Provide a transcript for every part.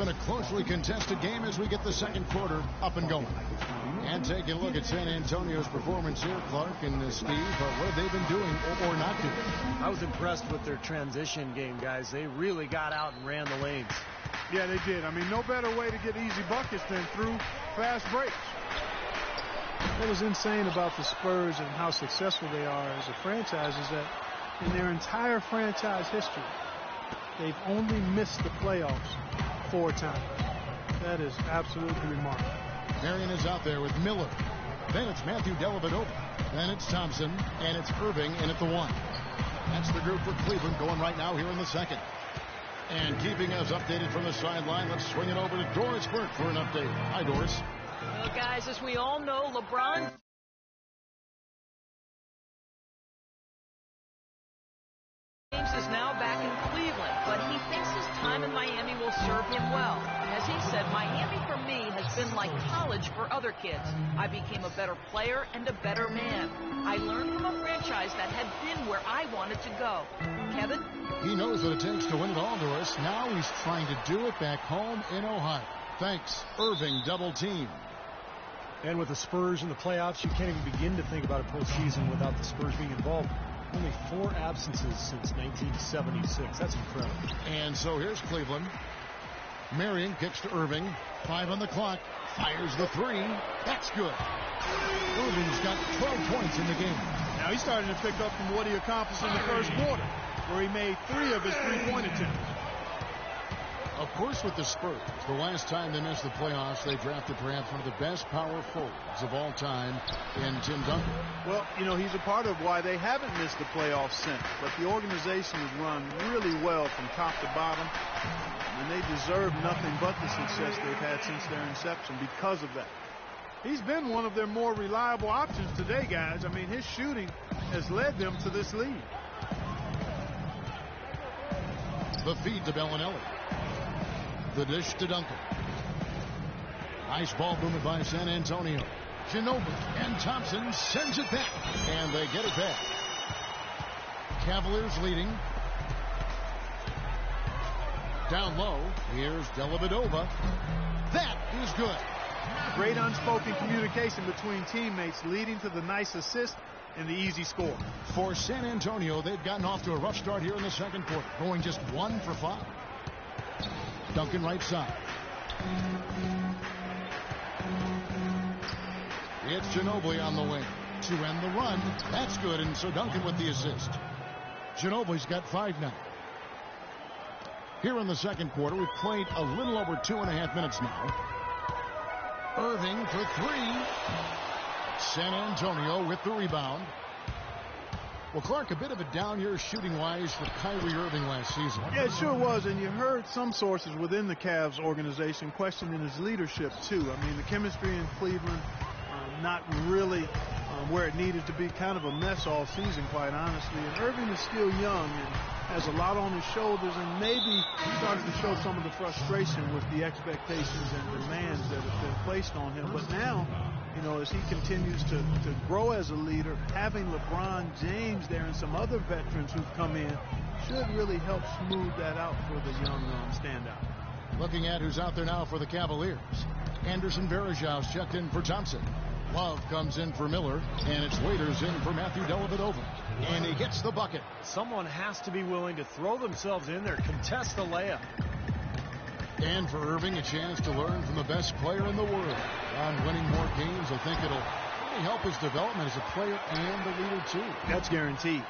been a closely contested game as we get the second quarter up and going. And taking a look at San Antonio's performance here, Clark and Steve, what have they been doing or not doing? I was impressed with their transition game, guys. They really got out and ran the lanes. Yeah, they did. I mean, no better way to get easy buckets than through fast breaks. What was insane about the Spurs and how successful they are as a franchise is that in their entire franchise history, they've only missed the playoffs 4 times. That is absolutely remarkable. Marion is out there with Miller. Then it's Matthew Dellavedova. Then it's Thompson, and it's Irving in at the 1. That's the group for Cleveland going right now here in the second. And keeping us updated from the sideline, let's swing it over to Doris Burke for an update. Hi, Doris. Well, guys, as we all know, LeBron James is now back in Cleveland, but he thinks his time in Miami will serve him well. As he said, Miami for me has been like college for other kids. I became a better player and a better man. I learned from a franchise that had been where I wanted to go. Kevin? He knows what it takes to win it all, Doris. Now he's trying to do it back home in Ohio. Thanks, Irving double team. And with the Spurs in the playoffs, you can't even begin to think about a postseason without the Spurs being involved. Only 4 absences since 1976. That's incredible. And so here's Cleveland. Marion kicks to Irving. 5 on the clock. Fires the 3. That's good. Irving's got 12 points in the game. Now he's starting to pick up from what he accomplished in the first quarter, where he made 3 of his 3-point attempts. Of course, with the Spurs, the last time they missed the playoffs, they drafted perhaps one of the best power forwards of all time in Tim Duncan. Well, you know, he's a part of why they haven't missed the playoffs since. But the organization has run really well from top to bottom, and they deserve nothing but the success they've had since their inception because of that. He's been one of their more reliable options today, guys. I mean, his shooting has led them to this lead. The feed to Bellinelli. The dish to Duncan. Nice ball movement by San Antonio. Ginobili and Thompson sends it back. And they get it back. Cavaliers leading. Down low. Here's Dellavedova. That is good. Great unspoken communication between teammates leading to the nice assist and the easy score. For San Antonio, they've gotten off to a rough start here in the second quarter, going just 1 for 5. Duncan right side. It's Ginobili on the wing to end the run. That's good, and so Duncan with the assist. Ginobili's got 5 now. Here in the second quarter, we've played a little over 2.5 minutes now. Irving for 3. San Antonio with the rebound. Well, Clark, a bit of a down year shooting-wise for Kyrie Irving last season. Yeah, it sure was, and you heard some sources within the Cavs organization questioning his leadership, too. I mean, the chemistry in Cleveland, not really where it needed to be, kind of a mess all season, quite honestly. And Irving is still young and has a lot on his shoulders, and maybe starts to show some of the frustration with the expectations and demands that have been placed on him. But now, you know, as he continues to grow as a leader, having LeBron James there and some other veterans who've come in should really help smooth that out for the young standout. Looking at who's out there now for the Cavaliers. Anderson Varejau's checked in for Thompson. Love comes in for Miller, and it's Waiters in for Matthew Dellavedova. And he gets the bucket. Someone has to be willing to throw themselves in there, contest the layup. And for Irving, a chance to learn from the best player in the world. On winning more games, I think it'll really help his development as a player and a leader, too. That's guaranteed.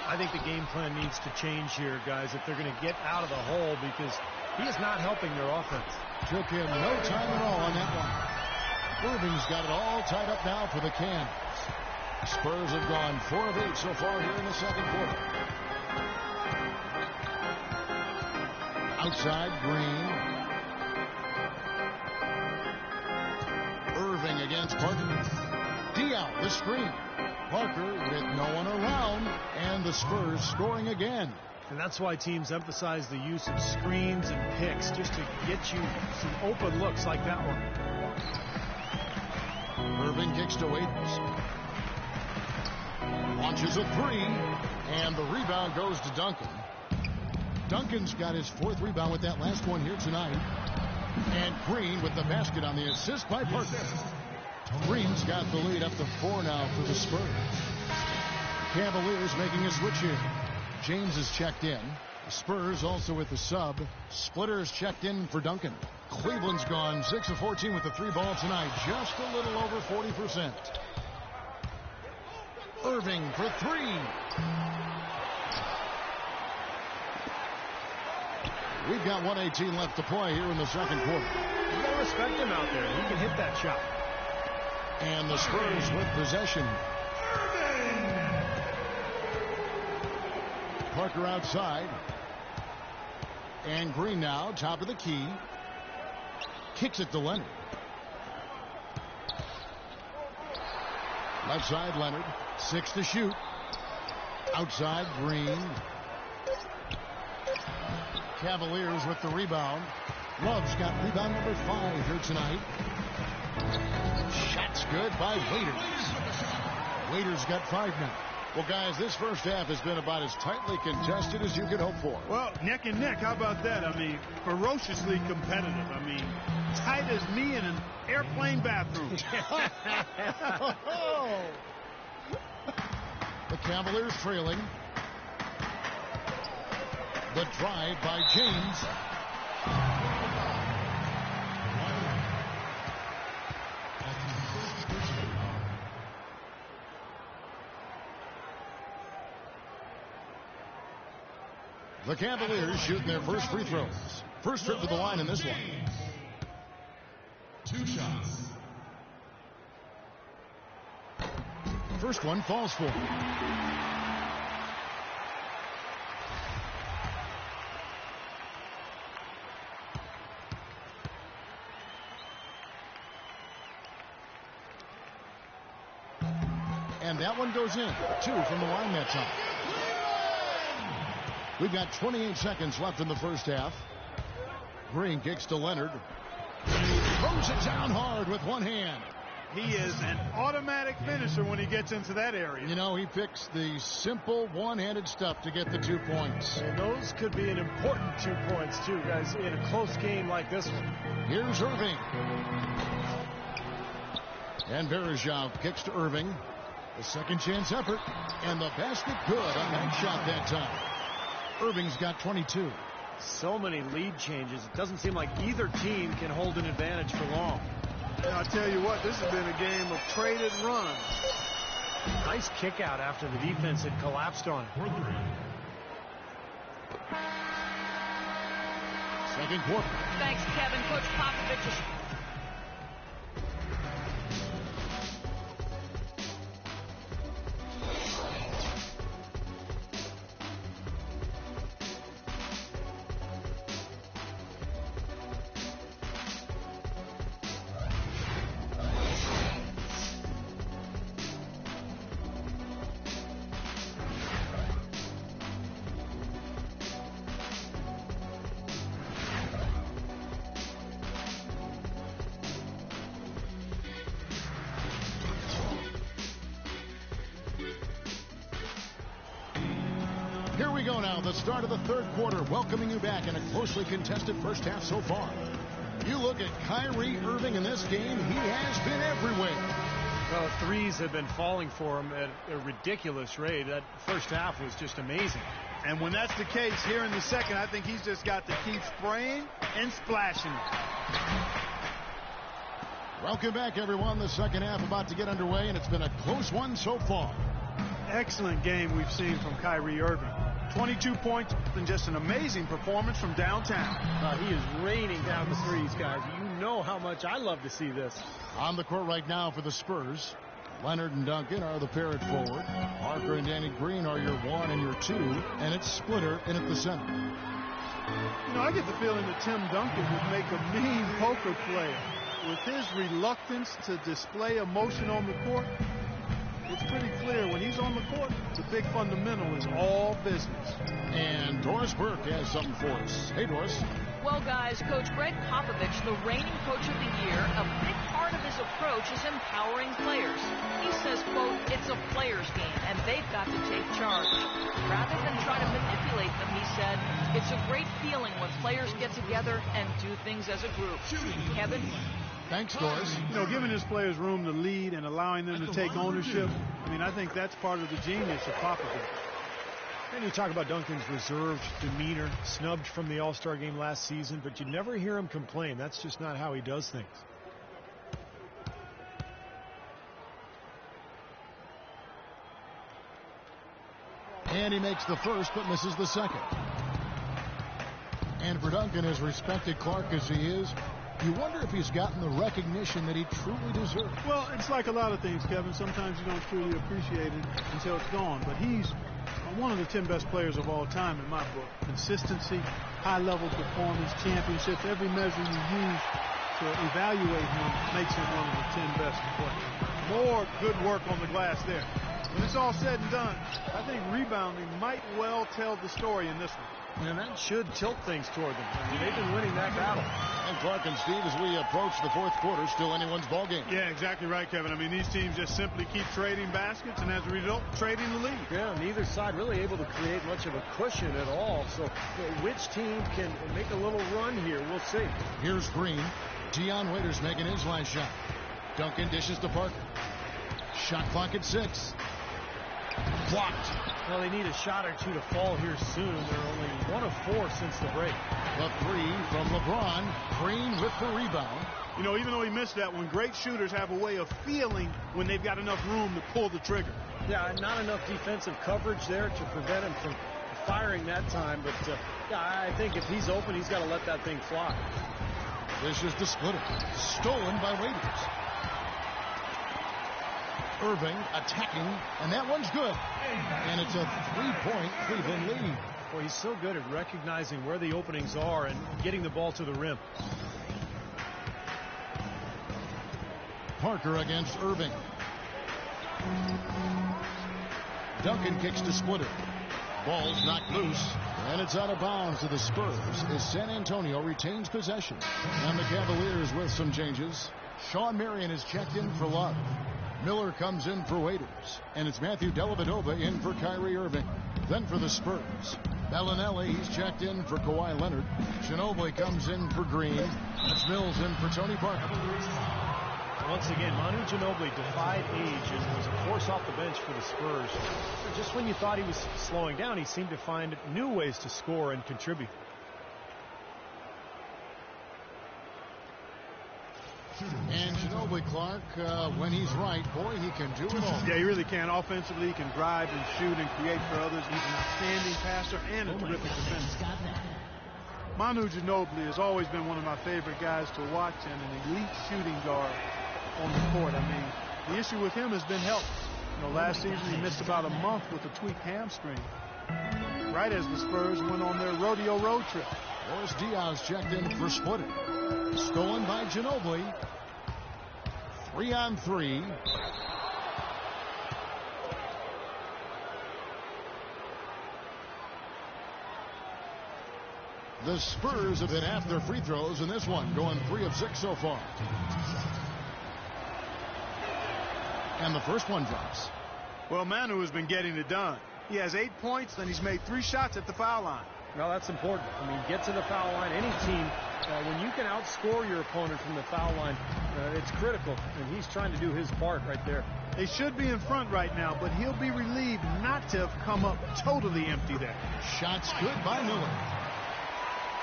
I think the game plan needs to change here, guys, if they're going to get out of the hole, because he is not helping their offense. Took him no time at all on that one. Irving's got it all tied up now for the Cavs. Spurs have gone 4 of 8 so far here in the second quarter. Outside, Green. Irving against Parker. Diaw, the screen. Parker with no one around, and the Spurs scoring again. And that's why teams emphasize the use of screens and picks, just to get you some open looks like that one. Irving kicks to Waiters. Launches a 3, and the rebound goes to Duncan. Duncan's got his 4th rebound with that last one here tonight. And Green with the basket on the assist by Parker. Green's got the lead up to 4 now for the Spurs. Cavaliers making a switch here. James is checked in. The Spurs also with the sub. Splitter is checked in for Duncan. Cleveland's gone 6 of 14 with the 3 ball tonight. Just a little over 40%. Irving for 3. We've got 1:18 left to play here in the second quarter. You gotta respect him out there. He can hit that shot. And the Spurs with possession. Parker outside. And Green now, top of the key. Kicks it to Leonard. Left side, Leonard. 6 to shoot. Outside, Green. Cavaliers with the rebound. Love's got rebound number 5 here tonight. Shot's good by Waiters. Waiters got 5 now. Well, guys, this first half has been about as tightly contested as you could hope for. Well, neck and neck. How about that? I mean, ferociously competitive. I mean, tight as me in an airplane bathroom. The Cavaliers trailing. The drive by James. The Cavaliers shooting their first free throws. First trip to the line in this one. 2 shots. First one falls for. And that one goes in. 2 from the line that time. We've got 28 seconds left in the first half. Green kicks to Leonard. Throws it down hard with one hand. He is an automatic finisher when he gets into that area. You know, he picks the simple one-handed stuff to get the 2 points. And those could be an important 2 points, too, guys, in a close game like this one. Here's Irving. And Berezov kicks to Irving. The second chance effort. And the basket good on that shot that time. Irving's got 22. So many lead changes. It doesn't seem like either team can hold an advantage for long. I'll tell you what, this has been a game of traded runs. Nice kick out after the defense had collapsed on it. Second quarter. Thanks, Kevin. Coach Popovich is... Here we go now, the start of the third quarter, welcoming you back in a closely contested first half so far. You look at Kyrie Irving in this game, he has been everywhere. Well, threes have been falling for him at a ridiculous rate. That first half was just amazing. And when that's the case here in the second, I think he's just got to keep spraying and splashing. Welcome back, everyone. The second half about to get underway, and it's been a close one so far. Excellent game we've seen from Kyrie Irving. 22 points and just an amazing performance from downtown. He is raining down the threes, guys. You know how much I love to see this. On the court right now for the Spurs, Leonard and Duncan are the pair at forward. Parker and Danny Green are your 1 and your 2, and it's Splitter in at the center. You know, I get the feeling that Tim Duncan would make a mean poker player. With his reluctance to display emotion on the court, it's pretty clear when he's on the court, the big fundamental is all business. And Doris Burke has something for us. Hey, Doris. Well, guys, Coach Greg Popovich, the reigning coach of the year, a big part of his approach is empowering players. He says, quote, it's a player's game, and they've got to take charge. Rather than try to manipulate them, he said, it's a great feeling when players get together and do things as a group. Kevin? Thanks, Doris. You know, giving his players room to lead and allowing them to take ownership, I mean, I think that's part of the genius of Popovich. And you talk about Duncan's reserved demeanor, snubbed from the All-Star game last season, but you never hear him complain. That's just not how he does things. And he makes the first, but misses the second. And for Duncan, as respected Clark as he is, you wonder if he's gotten the recognition that he truly deserves. Well, it's like a lot of things, Kevin. Sometimes you don't truly appreciate it until it's gone. But he's one of the 10 best players of all time in my book. Consistency, high-level performance, championships, every measure you use to evaluate him makes him one of the 10 best players. More good work on the glass there. When it's all said and done, I think rebounding might well tell the story in this one. And that should tilt things toward them. I mean, they've been winning that battle. And Clark and Steve, as we approach the fourth quarter, still anyone's ball game. Yeah, exactly right, Kevin. I mean, these teams just simply keep trading baskets, and as a result, trading the lead. Yeah, neither side really able to create much of a cushion at all. So which team can make a little run here? We'll see. Here's Green. Dion Waiters making his last shot. Duncan dishes to Parker. Shot clock at 6. Blocked. Well, they need a shot or two to fall here soon. They're only 1 of 4 since the break. The 3 from LeBron. Green with the rebound. You know, even though he missed that one, great shooters have a way of feeling when they've got enough room to pull the trigger. Yeah, not enough defensive coverage there to prevent him from firing that time. But, yeah, I think if he's open, he's got to let that thing fly. This is the splitter. Stolen by Waiters. Irving attacking, and that one's good. And it's a 3-point Cleveland lead. Boy, he's so good at recognizing where the openings are and getting the ball to the rim. Parker against Irving. Duncan kicks to Splitter. Ball's knocked loose, and it's out of bounds to the Spurs as San Antonio retains possession. And the Cavaliers with some changes. Sean Marion is checked in for Love. Miller comes in for Waiters, and it's Matthew Dellavedova in for Kyrie Irving. Then for the Spurs, Bellinelli, he's checked in for Kawhi Leonard. Ginobili comes in for Green. That's Mills in for Tony Parker. Once again, Manu Ginobili defied age and was a force off the bench for the Spurs. Just when you thought he was slowing down, he seemed to find new ways to score and contribute. And Ginobili, Clark, when he's right, boy, he can do it all. Yeah, he really can. Offensively, he can drive and shoot and create for others. He's an outstanding passer and a terrific defender. Manu Ginobili has always been one of my favorite guys to watch and an elite shooting guard on the court. I mean, the issue with him has been health. You know, last season he missed about a month with a tweaked hamstring, right as the Spurs went on their rodeo road trip. Boris Diaz checked in for Splitter. Stolen by Ginobili. 3-on-3. The Spurs have hit half their free throws in this one, going 3 of 6 so far. And the first one drops. Well, Manu has been getting it done. He has 8 points, then he's made 3 shots at the foul line. Well, that's important. I mean, get to the foul line. Any team, when you can outscore your opponent from the foul line, it's critical. And he's trying to do his part right there. They should be in front right now, but he'll be relieved not to have come up totally empty there. Shots good by Miller.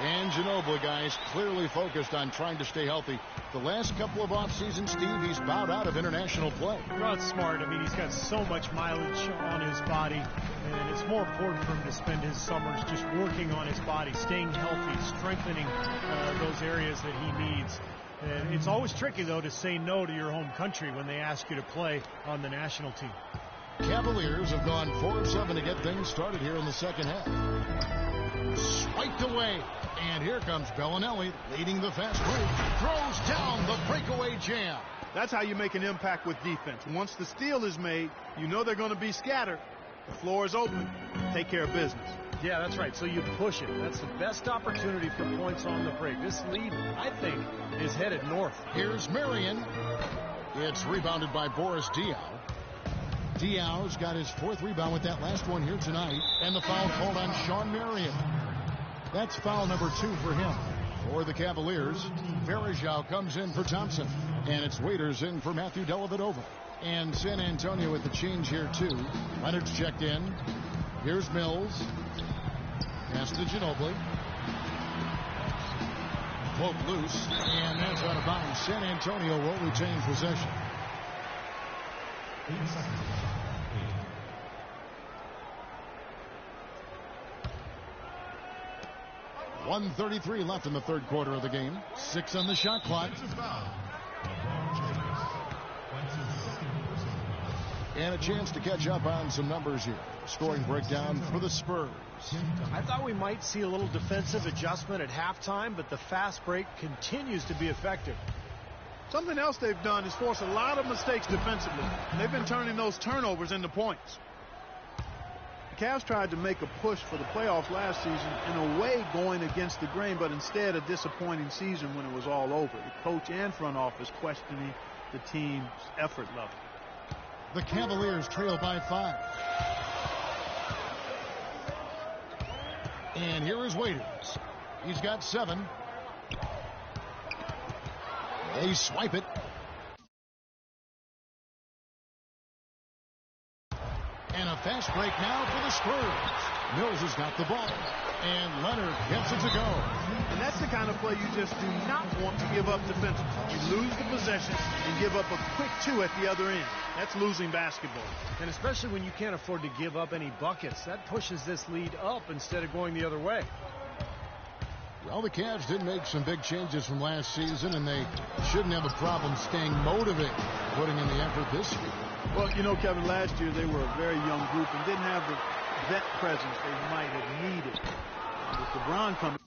And Ginobili, guys, clearly focused on trying to stay healthy. The last couple of off-seasons, Steve, he's bowed out of international play. Well, it's smart. I mean, he's got so much mileage on his body, and it's more important for him to spend his summers just working on his body, staying healthy, strengthening those areas that he needs. And it's always tricky, though, to say no to your home country when they ask you to play on the national team. Cavaliers have gone 4 of 7 to get things started here in the second half. Swiped away. And here comes Bellinelli leading the fast break. Throws down the breakaway jam. That's how you make an impact with defense. Once the steal is made, you know they're going to be scattered. The floor is open. Take care of business. Yeah, that's right. So you push it. That's the best opportunity for points on the break. This lead, I think, is headed north. Here's Marion. It's rebounded by Boris Diaw. Diaw's got his 4th rebound with that last one here tonight. And the foul called on Sean Marion. That's foul number 2 for him. For the Cavaliers, Varejao comes in for Thompson. And it's Waiters in for Matthew Dellavedova. And San Antonio with the change here, too. Leonard's checked in. Here's Mills. Pass to Ginobili. Poke loose. And that's out of bounds. San Antonio will retain possession. 8 seconds. 1:33 left in the 3rd quarter of the game. 6 on the shot clock. And a chance to catch up on some numbers here. Scoring breakdown for the Spurs. I thought we might see a little defensive adjustment at halftime, but the fast break continues to be effective. Something else they've done is force a lot of mistakes defensively. They've been turning those turnovers into points. The Cavs tried to make a push for the playoffs last season, in a way going against the grain, but instead a disappointing season when it was all over. The coach and front office questioning the team's effort level. The Cavaliers trail by 5. And here is Waiters. He's got 7. They swipe it. And a fast break now for the Spurs. Mills has got the ball. And Leonard gets it to go. And that's the kind of play you just do not want to give up defensively. You lose the possession and give up a quick 2 at the other end. That's losing basketball. And especially when you can't afford to give up any buckets. That pushes this lead up instead of going the other way. Well, the Cavs did make some big changes from last season, and they shouldn't have a problem staying motivated, putting in the effort this year. Well, you know, Kevin, last year they were a very young group and didn't have the vet presence they might have needed. With LeBron coming.